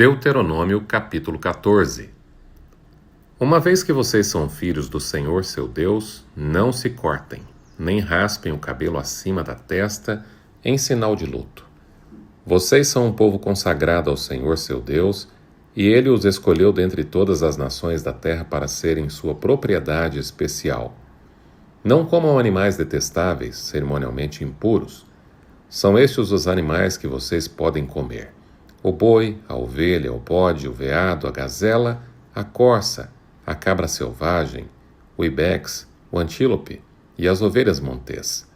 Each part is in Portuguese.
Deuteronômio capítulo 14. Uma vez que vocês são filhos do Senhor seu Deus, não se cortem, nem raspem o cabelo acima da testa em sinal de luto. Vocês são um povo consagrado ao Senhor seu Deus, e Ele os escolheu dentre todas as nações da terra para serem sua propriedade especial. Não comam animais detestáveis, cerimonialmente impuros. São estes os animais que vocês podem comer: o boi, a ovelha, o bode, o veado, a gazela, a corça, a cabra selvagem, o ibex, o antílope e as ovelhas montês.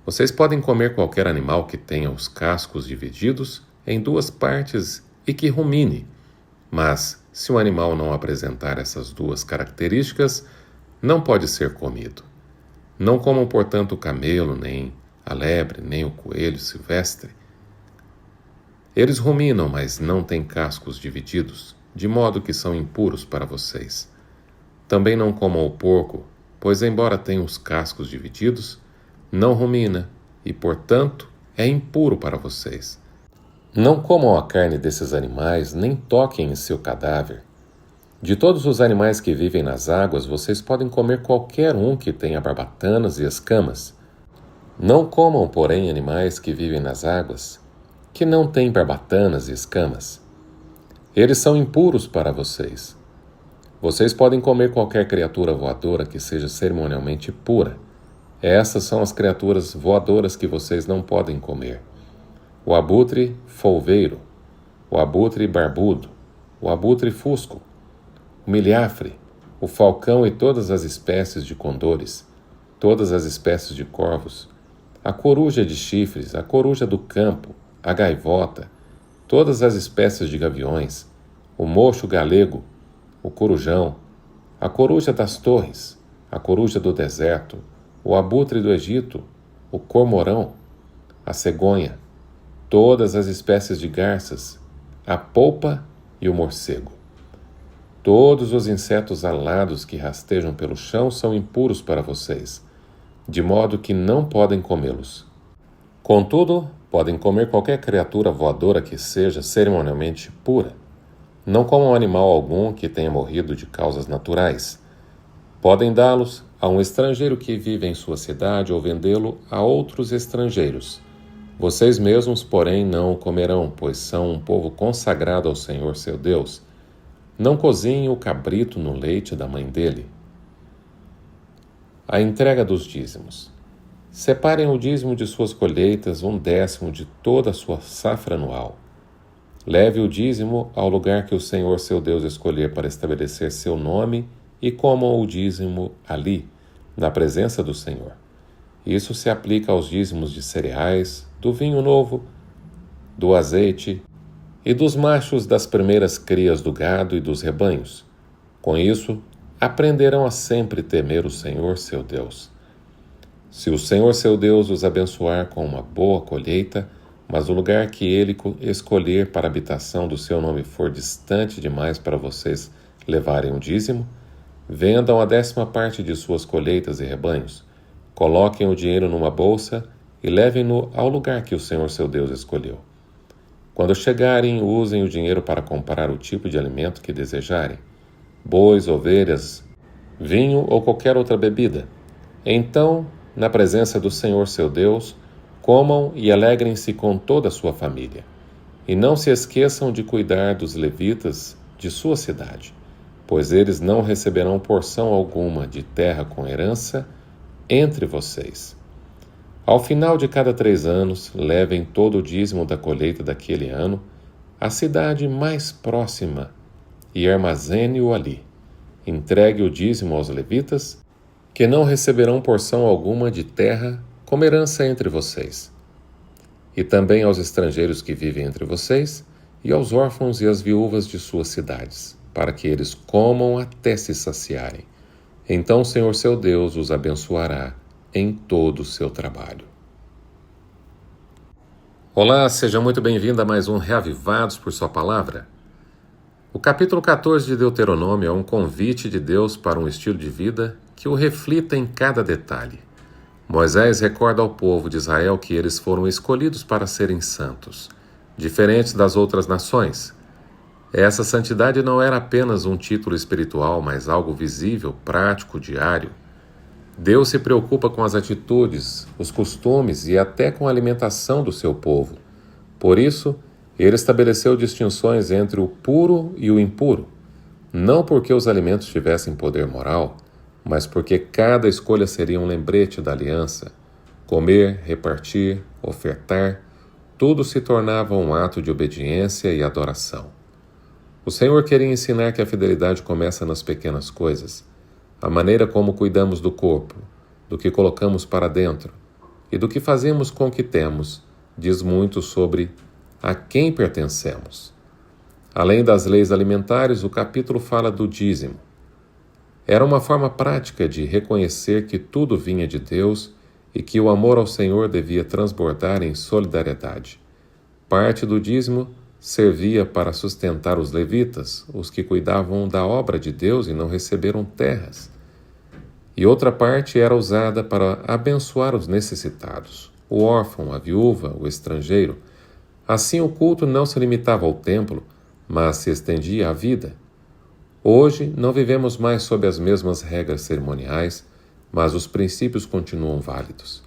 Vocês podem comer qualquer animal que tenha os cascos divididos em duas partes e que rumine, mas se o animal não apresentar essas duas características, não pode ser comido. Não comam, portanto, o camelo, nem a lebre, nem o coelho silvestre. Eles ruminam, mas não têm cascos divididos, de modo que são impuros para vocês. Também não comam o porco, pois, embora tenha os cascos divididos, não rumina e, portanto, é impuro para vocês. Não comam a carne desses animais, nem toquem em seu cadáver. De todos os animais que vivem nas águas, vocês podem comer qualquer um que tenha barbatanas e escamas. Não comam, porém, animais que vivem nas águas, que não têm barbatanas e escamas. Eles são impuros para vocês. Vocês podem comer qualquer criatura voadora que seja cerimonialmente pura. Essas são as criaturas voadoras que vocês não podem comer: o abutre folveiro, o abutre barbudo, o abutre fusco, o milhafre, o falcão e todas as espécies de condores, todas as espécies de corvos, a coruja de chifres, a coruja do campo, a gaivota, todas as espécies de gaviões, o mocho galego, o corujão, a coruja das torres, a coruja do deserto, o abutre do Egito, o cormorão, a cegonha, todas as espécies de garças, a polpa e o morcego. Todos os insetos alados que rastejam pelo chão são impuros para vocês, de modo que não podem comê-los. Contudo, podem comer qualquer criatura voadora que seja cerimonialmente pura. Não comam animal algum que tenha morrido de causas naturais. Podem dá-los a um estrangeiro que vive em sua cidade ou vendê-lo a outros estrangeiros. Vocês mesmos, porém, não o comerão, pois são um povo consagrado ao Senhor seu Deus. Não cozinhem o cabrito no leite da mãe dele. A entrega dos dízimos. Separem o dízimo de suas colheitas, 1/10 de toda a sua safra anual. Leve o dízimo ao lugar que o Senhor seu Deus escolher para estabelecer seu nome e comam o dízimo ali, na presença do Senhor. Isso se aplica aos dízimos de cereais, do vinho novo, do azeite e dos machos das primeiras crias do gado e dos rebanhos. Com isso, aprenderão a sempre temer o Senhor seu Deus. Se o Senhor seu Deus os abençoar com uma boa colheita, mas o lugar que Ele escolher para a habitação do seu nome for distante demais para vocês levarem o dízimo, vendam a 10ª parte de suas colheitas e rebanhos, coloquem o dinheiro numa bolsa e levem-no ao lugar que o Senhor seu Deus escolheu. Quando chegarem, usem o dinheiro para comprar o tipo de alimento que desejarem: bois, ovelhas, vinho ou qualquer outra bebida. Então, na presença do Senhor seu Deus, comam e alegrem-se com toda a sua família. E não se esqueçam de cuidar dos levitas de sua cidade, pois eles não receberão porção alguma de terra com herança entre vocês. Ao final de cada 3 anos, levem todo o dízimo da colheita daquele ano à cidade mais próxima e armazene-o ali. Entregue o dízimo aos levitas, que não receberão porção alguma de terra como herança entre vocês. E também aos estrangeiros que vivem entre vocês, e aos órfãos e às viúvas de suas cidades, para que eles comam até se saciarem. Então o Senhor seu Deus os abençoará em todo o seu trabalho. Olá, seja muito bem-vindo a mais um Reavivados por Sua Palavra. O capítulo 14 de Deuteronômio é um convite de Deus para um estilo de vida que o reflita em cada detalhe. Moisés recorda ao povo de Israel que eles foram escolhidos para serem santos, diferentes das outras nações. Essa santidade não era apenas um título espiritual, mas algo visível, prático, diário. Deus se preocupa com as atitudes, os costumes e até com a alimentação do seu povo. Por isso, ele estabeleceu distinções entre o puro e o impuro, não porque os alimentos tivessem poder moral, mas porque cada escolha seria um lembrete da aliança. Comer, repartir, ofertar, tudo se tornava um ato de obediência e adoração. O Senhor queria ensinar que a fidelidade começa nas pequenas coisas. A maneira como cuidamos do corpo, do que colocamos para dentro e do que fazemos com o que temos, diz muito sobre a quem pertencemos. Além das leis alimentares, o capítulo fala do dízimo. Era uma forma prática de reconhecer que tudo vinha de Deus e que o amor ao Senhor devia transbordar em solidariedade. Parte do dízimo servia para sustentar os levitas, os que cuidavam da obra de Deus e não receberam terras. E outra parte era usada para abençoar os necessitados, o órfão, a viúva, o estrangeiro. Assim o culto não se limitava ao templo, mas se estendia à vida. Hoje não vivemos mais sob as mesmas regras cerimoniais, mas os princípios continuam válidos.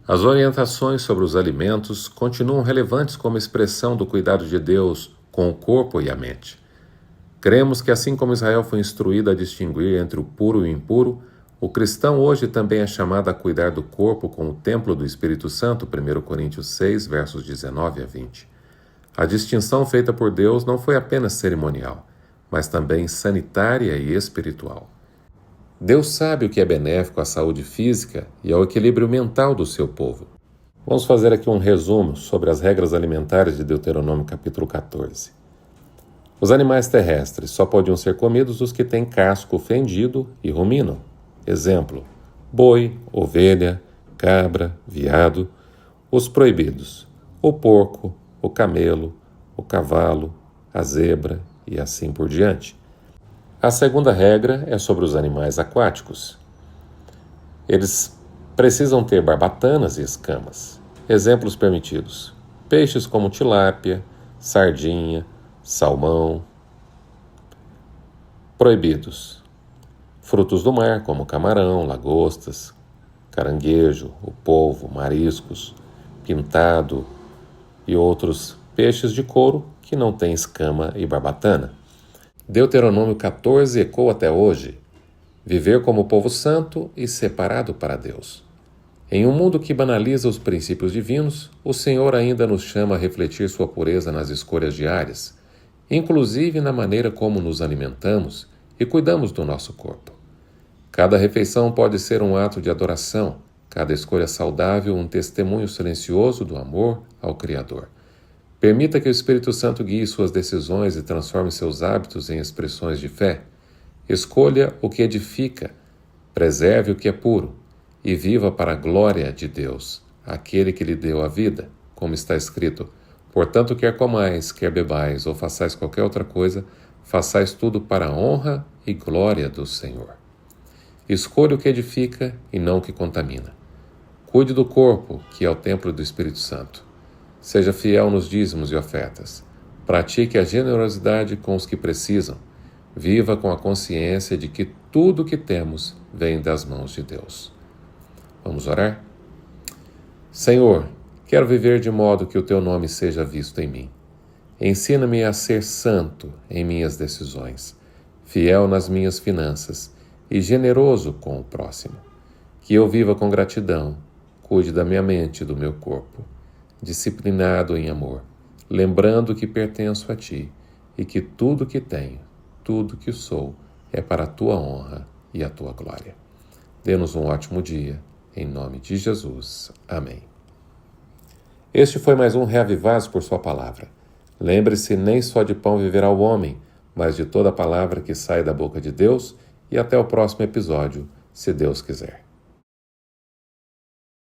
As orientações sobre os alimentos continuam relevantes como expressão do cuidado de Deus com o corpo e a mente. Cremos que assim como Israel foi instruído a distinguir entre o puro e o impuro, o cristão hoje também é chamado a cuidar do corpo com o templo do Espírito Santo, 1 Coríntios 6, versos 19 a 20. A distinção feita por Deus não foi apenas cerimonial, mas também sanitária e espiritual. Deus sabe o que é benéfico à saúde física e ao equilíbrio mental do seu povo. Vamos fazer aqui um resumo sobre as regras alimentares de Deuteronômio capítulo 14. Os animais terrestres só podiam ser comidos os que têm casco fendido e ruminam. Exemplo: boi, ovelha, cabra, veado. Os proibidos: o porco, o camelo, o cavalo, a zebra e assim por diante. A segunda regra é sobre os animais aquáticos. Eles precisam ter barbatanas e escamas. Exemplos permitidos: peixes como tilápia, sardinha, salmão. Proibidos: frutos do mar como camarão, lagostas, caranguejo, o polvo, mariscos, pintado e outros peixes de couro que não têm escama e barbatana. Deuteronômio 14 ecoa até hoje: viver como povo santo e separado para Deus. Em um mundo que banaliza os princípios divinos, o Senhor ainda nos chama a refletir sua pureza nas escolhas diárias, inclusive na maneira como nos alimentamos e cuidamos do nosso corpo. Cada refeição pode ser um ato de adoração, cada escolha saudável um testemunho silencioso do amor ao Criador. Permita que o Espírito Santo guie suas decisões e transforme seus hábitos em expressões de fé. Escolha o que edifica, preserve o que é puro e viva para a glória de Deus, aquele que lhe deu a vida, como está escrito: portanto, quer comais, quer bebais ou façais qualquer outra coisa, façais tudo para a honra e glória do Senhor. Escolha o que edifica e não o que contamina. Cuide do corpo, que é o templo do Espírito Santo. Seja fiel nos dízimos e ofertas. Pratique a generosidade com os que precisam. Viva com a consciência de que tudo o que temos vem das mãos de Deus. Vamos orar? Senhor, quero viver de modo que o Teu nome seja visto em mim. Ensina-me a ser santo em minhas decisões, fiel nas minhas finanças e generoso com o próximo. Que eu viva com gratidão, cuide da minha mente e do meu corpo, disciplinado em amor, lembrando que pertenço a Ti e que tudo que tenho, tudo que sou, é para a Tua honra e a Tua glória. Dê-nos um ótimo dia, em nome de Jesus. Amém. Este foi mais um Reavivados por Sua Palavra. Lembre-se, nem só de pão viverá o homem, mas de toda palavra que sai da boca de Deus, e até o próximo episódio, se Deus quiser.